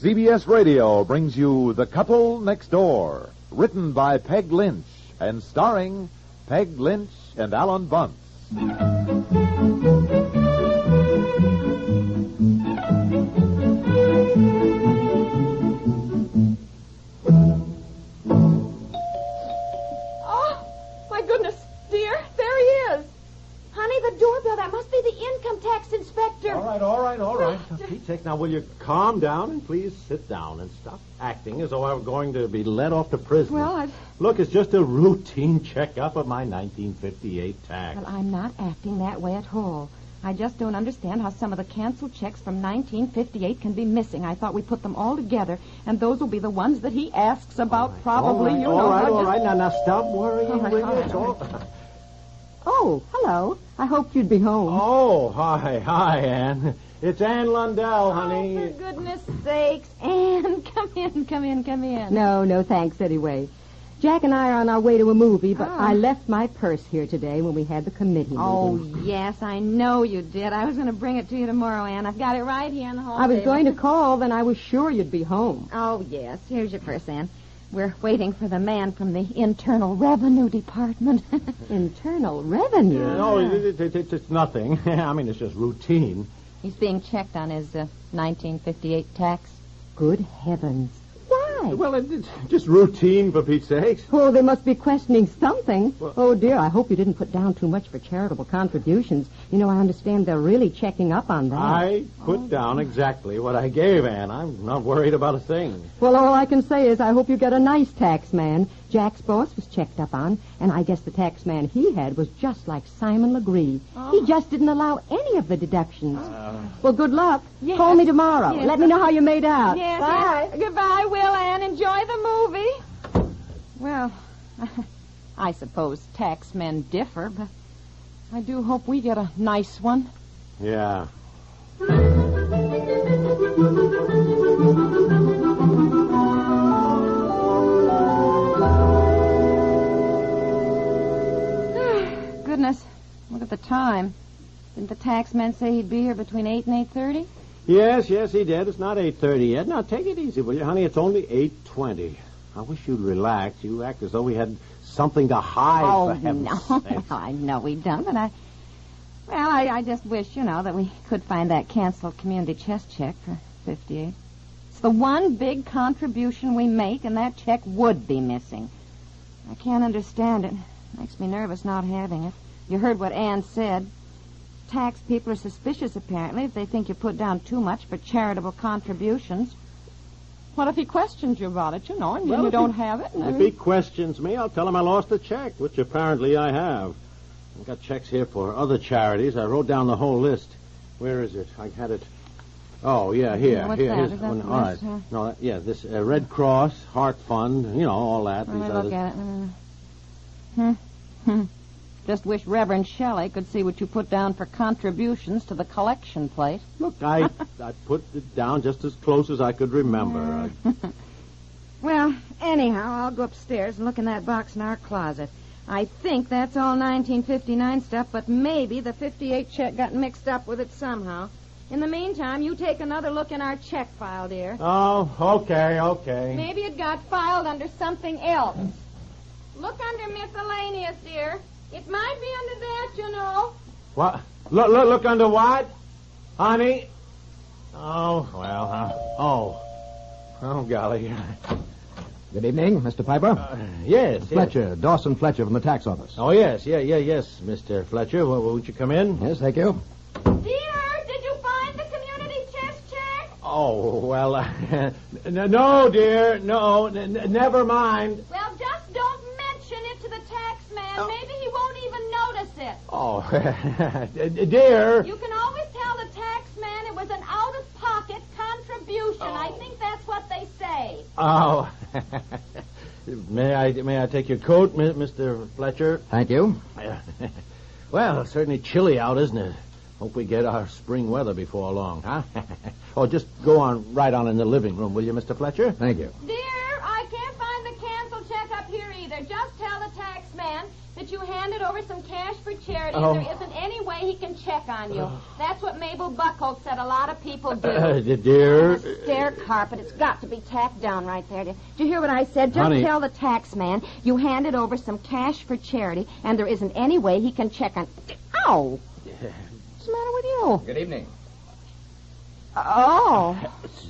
CBS Radio brings you The Couple Next Door, written by Peg Lynch and starring Peg Lynch and Ethel Bunce. Oh, my goodness, dear, there he is. Honey, the doorbell, that must be the income tax inspector. All right. Pete's sake, now will you calm down and please sit down and stop acting as though I were going to be let off to prison. Well, Look, it's just a routine checkup of my 1958 tax. Well, I'm not acting that way at all. I just don't understand how some of the canceled checks from 1958 can be missing. I thought we put them all together, and those will be the ones that he asks about, probably. All right. Now stop worrying, will you? Oh, hello. I hoped you'd be home. Oh, hi, Anne. It's Anne Lundell, honey. Oh, for goodness sakes. Anne, come in. No, thanks anyway. Jack and I are on our way to a movie, but I left my purse here today when we had the committee meeting. Oh, yes, I know you did. I was going to bring it to you tomorrow, Anne. I've got it right here in the hall. I was going to call, then I was sure you'd be home. Oh, yes. Here's your purse, Anne. We're waiting for the man from the Internal Revenue Department. Internal Revenue? No, it's nothing. I mean, it's just routine. He's being checked on his 1958 tax. Good heavens. Why? Well, it's just routine, for Pete's sakes. Oh, they must be questioning something. Well, oh, dear, I hope you didn't put down too much for charitable contributions. You know, I understand they're really checking up on that. I put down exactly what I gave, Anne. I'm not worried about a thing. Well, all I can say is I hope you get a nice tax man. Jack's boss was checked up on, and I guess the tax man he had was just like Simon Legree. Oh. He just didn't allow any of the deductions. Well, good luck. Yes. Call me tomorrow. Yes. Let me know how you made out. Yes. Bye. Yes. Goodbye, Will, Anne. Enjoy the movie. Well, I suppose tax men differ, but I do hope we get a nice one. Yeah. Goodness, look at the time. Didn't the tax man say he'd be here between 8 and 8:30? Yes, he did. It's not 8:30 yet. Now, take it easy, will you, honey? It's only 8:20. I wish you'd relax. You act as though we had something to hide, for heaven's sake. I know we don't, but I just wish, that we could find that canceled community chest check for 58. It's the one big contribution we make, and that check would be missing. I can't understand it. Makes me nervous not having it. You heard what Ann said. Tax people are suspicious, apparently, if they think you put down too much for charitable contributions. What if he questions you about it, and you don't have it? If he questions me, I'll tell him I lost the check, which apparently I have. I've got checks here for other charities. I wrote down the whole list. Where is it? I had it. Oh, yeah, here. What's here. that? Is that all right. No, this Red Cross, Heart Fund, all that. Let me look at it. Just wish Reverend Shelley could see what you put down for contributions to the collection plate. Look, I put it down just as close as I could remember. Well, anyhow, I'll go upstairs and look in that box in our closet. I think that's all 1959 stuff, but maybe the 58 check got mixed up with it somehow. In the meantime, you take another look in our check file, dear. Oh, okay. Maybe it got filed under something else. Look under miscellaneous, dear. It might be under that, What? Look under what? Honey? Oh, well, Oh, golly. Good evening, Mr. Piper. Yes. Fletcher, Dawson Fletcher from the tax office. Oh, yes, Mr. Fletcher. Won't you come in? Yes, thank you. Dear, did you find the community chest check? Oh, well, no, dear, no, never mind. Well, just don't mention it to the tax man. Maybe he won't even notice it. Oh, dear. You can always tell the tax man it was an out-of-pocket contribution. I think that's what they say. Oh. May I take your coat, Mr. Fletcher? Thank you. Well, it's certainly chilly out, isn't it? Hope we get our spring weather before long, huh? Oh, just go right on in the living room, will you, Mr. Fletcher? Thank you. Dear, I can't find the canceled check up here either. Just tell the tax man that you handed over some cash for charity, Oh. and there isn't any way he can check on you. That's what Mabel Buckholz said a lot of people do. Dear. The stair carpet, it's got to be tacked down right there. Did you hear what I said? Just Honey. tell the tax man you handed over some cash for charity, and there isn't any way he can check on... Ow! What's the matter with you? Good evening. Oh.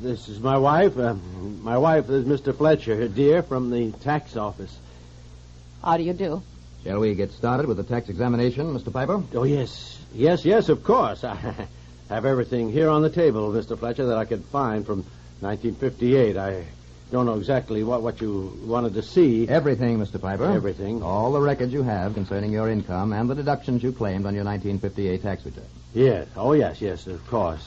This is my wife. My wife is Mr. Fletcher, dear, from the tax office. How do you do? Shall we get started with the tax examination, Mr. Piper? Oh, yes. Yes, of course. I have everything here on the table, Mr. Fletcher, that I could find from 1958. I don't know exactly what you wanted to see. Everything, Mr. Piper. Everything. All the records you have concerning your income and the deductions you claimed on your 1958 tax return. Yes. Oh, yes, of course.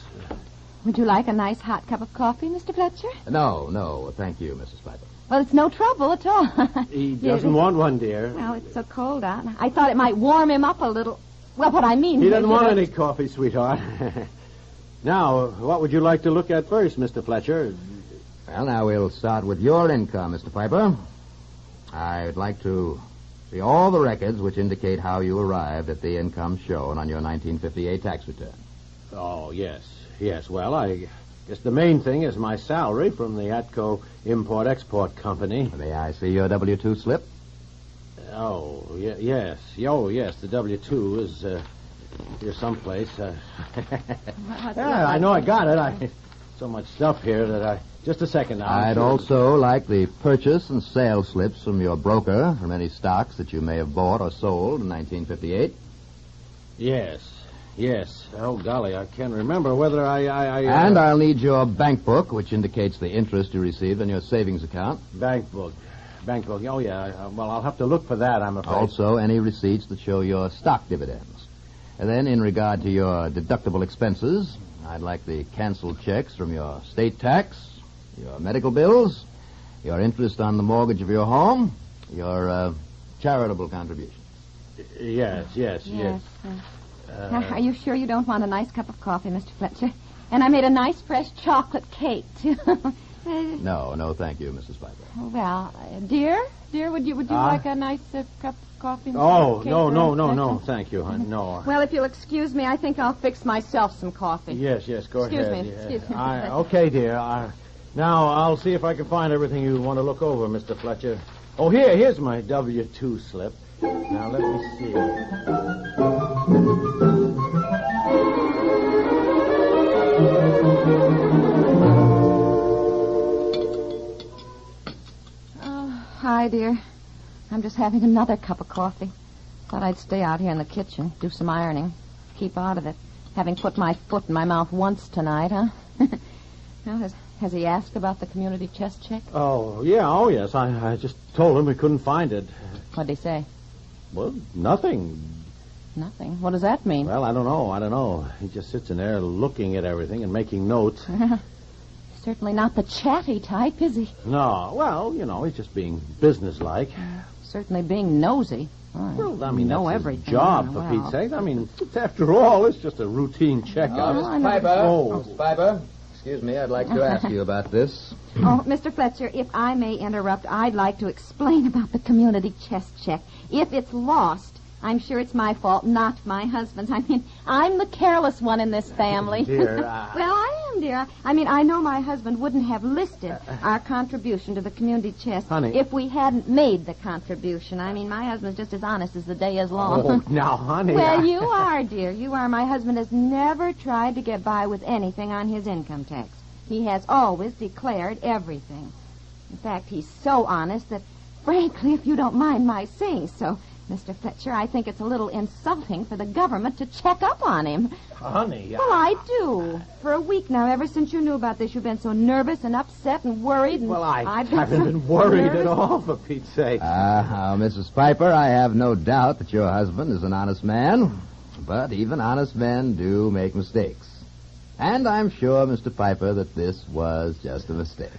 Would you like a nice hot cup of coffee, Mr. Fletcher? No, thank you, Mrs. Piper. Well, it's no trouble at all. He doesn't want one, dear. Well, it's so cold out. I thought it might warm him up a little. Well, what I mean... He doesn't want any coffee, sweetheart. Now, what would you like to look at first, Mr. Fletcher? Well, now we'll start with your income, Mr. Piper. I'd like to see all the records which indicate how you arrived at the income shown on your 1958 tax return. Oh, yes. Well, I guess the main thing is my salary from the Atco Import-Export Company. May I see your W-2 slip? Oh, yes. Oh, yes, the W-2 is here someplace. I know I got it. So much stuff here that I... Just a second now. I'd also like the purchase and sale slips from your broker from any stocks that you may have bought or sold in 1958. Yes. Oh, golly, I can't remember whether And I'll need your bank book, which indicates the interest you received on your savings account. Bank book. Oh, yeah. Well, I'll have to look for that, I'm afraid. Also, any receipts that show your stock dividends. And then, in regard to your deductible expenses, I'd like the canceled checks from your state tax, your medical bills, your interest on the mortgage of your home, your charitable contributions. Yes. Are you sure you don't want a nice cup of coffee, Mr. Fletcher? And I made a nice fresh chocolate cake, too. No, thank you, Mrs. Piper. Well, dear, would you like a nice cup of coffee? Oh, cake no, thank you, hon. No. Well, if you'll excuse me, I think I'll fix myself some coffee. Yes, go ahead. Excuse me. Okay, dear. Now, I'll see if I can find everything you want to look over, Mr. Fletcher. Oh, here's my W-2 slip. Now, let me see. Oh, hi, dear. I'm just having another cup of coffee. Thought I'd stay out here in the kitchen, do some ironing, keep out of it. Having put my foot in my mouth once tonight, huh? Well, has he asked about the community chest check? Oh, yes. I just told him we couldn't find it. What'd he say? Well, nothing. Nothing. What does that mean? Well, I don't know. He just sits in there looking at everything and making notes. Certainly not the chatty type, is he? No. Well, he's just being businesslike. Certainly being nosy. Well, I mean, know that's everything. his job, for Pete's sake. I mean, after all, it's just a routine checkup. Mr. Piper. Mr. Piper. Excuse me, I'd like to ask you about this. Oh, Mr. Fletcher, if I may interrupt, I'd like to explain about the community chest check. If it's lost, I'm sure it's my fault, not my husband's. I mean, I'm the careless one in this family. Dear, Well, I am, dear. I mean, I know my husband wouldn't have listed our contribution to the community chest Honey. if we hadn't made the contribution. I mean, my husband's just as honest as the day is long. Oh, now, honey. Well, you are, dear. You are. My husband has never tried to get by with anything on his income tax. He has always declared everything. In fact, he's so honest that, frankly, if you don't mind my saying so, Mr. Fletcher, I think it's a little insulting for the government to check up on him. Honey. Well, I do. For a week now, ever since you knew about this, you've been so nervous and upset and worried. And Well, I I've been haven't so been worried nervous. at all, for Pete's sake. Mrs. Piper, I have no doubt that your husband is an honest man. But even honest men do make mistakes. And I'm sure, Mr. Piper, that this was just a mistake.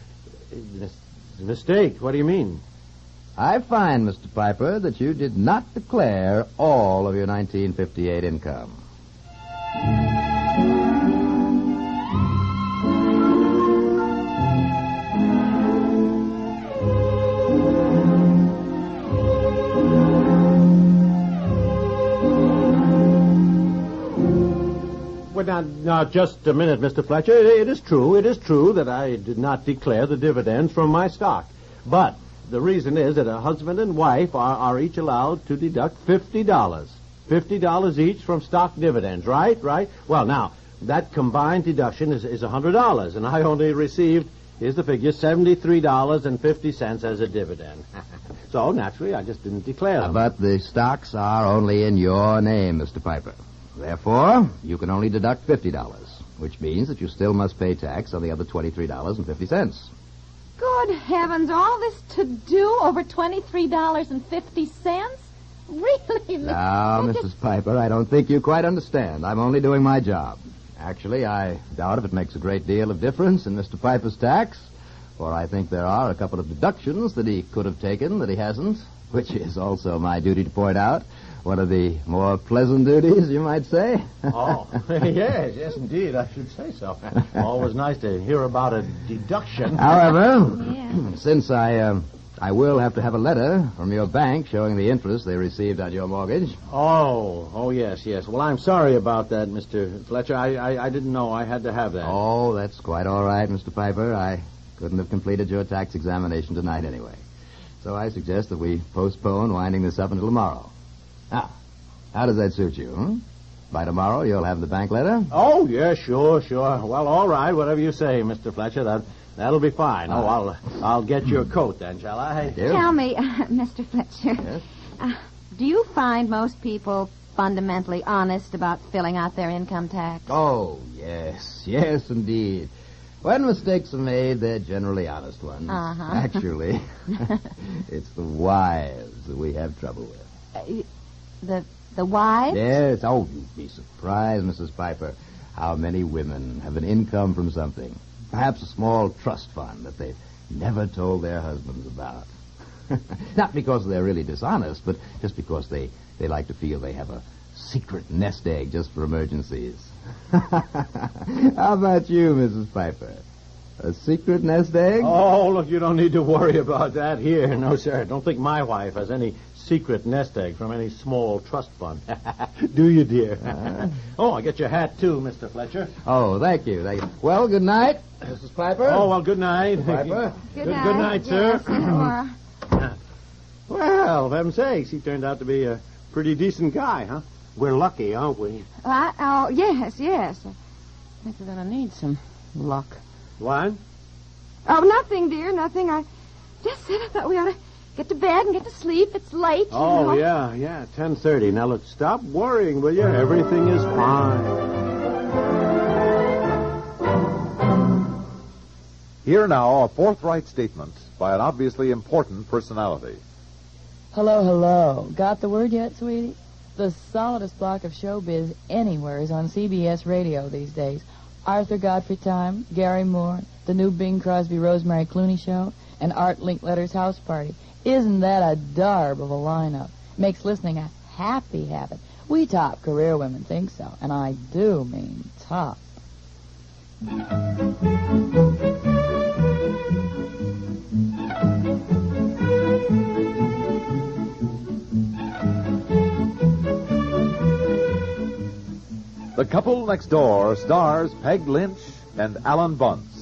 Mistake? What do you mean? I find, Mr. Piper, that you did not declare all of your 1958 income. Now, just a minute, Mr. Fletcher. It is true that I did not declare the dividends from my stock. But the reason is that a husband and wife are each allowed to deduct $50. $50 each from stock dividends, right? Well, now, that combined deduction is $100, and I only received, here's the figure, $73.50 as a dividend. So, naturally, I just didn't declare them. But the stocks are only in your name, Mr. Piper. Therefore, you can only deduct $50, which means that you still must pay tax on the other $23.50. Good heavens, all this to do over $23.50? Really? Now, Mrs. Piper, I don't think you quite understand. I'm only doing my job. Actually, I doubt if it makes a great deal of difference in Mr. Piper's tax, for I think there are a couple of deductions that he could have taken that he hasn't, which is also my duty to point out. One of the more pleasant duties, you might say. Oh, yes, indeed, I should say so. Always nice to hear about a deduction. However, since I will have to have a letter from your bank showing the interest they received on your mortgage. Oh, yes. Well, I'm sorry about that, Mr. Fletcher. I didn't know I had to have that. Oh, that's quite all right, Mr. Piper. I couldn't have completed your tax examination tonight anyway. So I suggest that we postpone winding this up until tomorrow. Now, how does that suit you, huh? By tomorrow, you'll have the bank letter? Oh, yeah, sure. Well, all right, whatever you say, Mr. Fletcher. That'll be fine. I'll get your coat then, shall I? Tell me, Mr. Fletcher. Yes? Do you find most people fundamentally honest about filling out their income tax? Oh, yes, indeed. When mistakes are made, they're generally honest ones. Uh-huh. Actually, it's the wives that we have trouble with. The wives? Yes. Oh, you'd be surprised, Mrs. Piper, how many women have an income from something. Perhaps a small trust fund that they've never told their husbands about. Not because they're really dishonest, but just because they like to feel they have a secret nest egg just for emergencies. How about you, Mrs. Piper? A secret nest egg? Oh, look, you don't need to worry about that here. No, sir. Don't think my wife has any secret nest egg from any small trust fund. Do you, dear? Oh, I get your hat, too, Mr. Fletcher. Oh, thank you. Well, good night, Mrs. Piper. Oh, well, good night. Piper. Good night, sir. Yes, Elinor. Well, for heaven's sakes, he turned out to be a pretty decent guy, huh? We're lucky, aren't we? Yes. I think we're going to need some luck. What? Oh, nothing, dear, nothing. I just said I thought we ought to get to bed and get to sleep. It's late. Oh, yeah, 10:30. Now, look, stop worrying, will you? Everything is fine. Here now, a forthright statement by an obviously important personality. Hello. Got the word yet, sweetie? The solidest block of showbiz anywhere is on CBS Radio these days. Arthur Godfrey Time, Gary Moore, the new Bing Crosby Rosemary Clooney show, and Art Linkletter's house party. Isn't that a darb of a lineup? Makes listening a happy habit. We top career women think so, and I do mean top. The Couple Next Door stars Peg Lynch and Alan Bunce.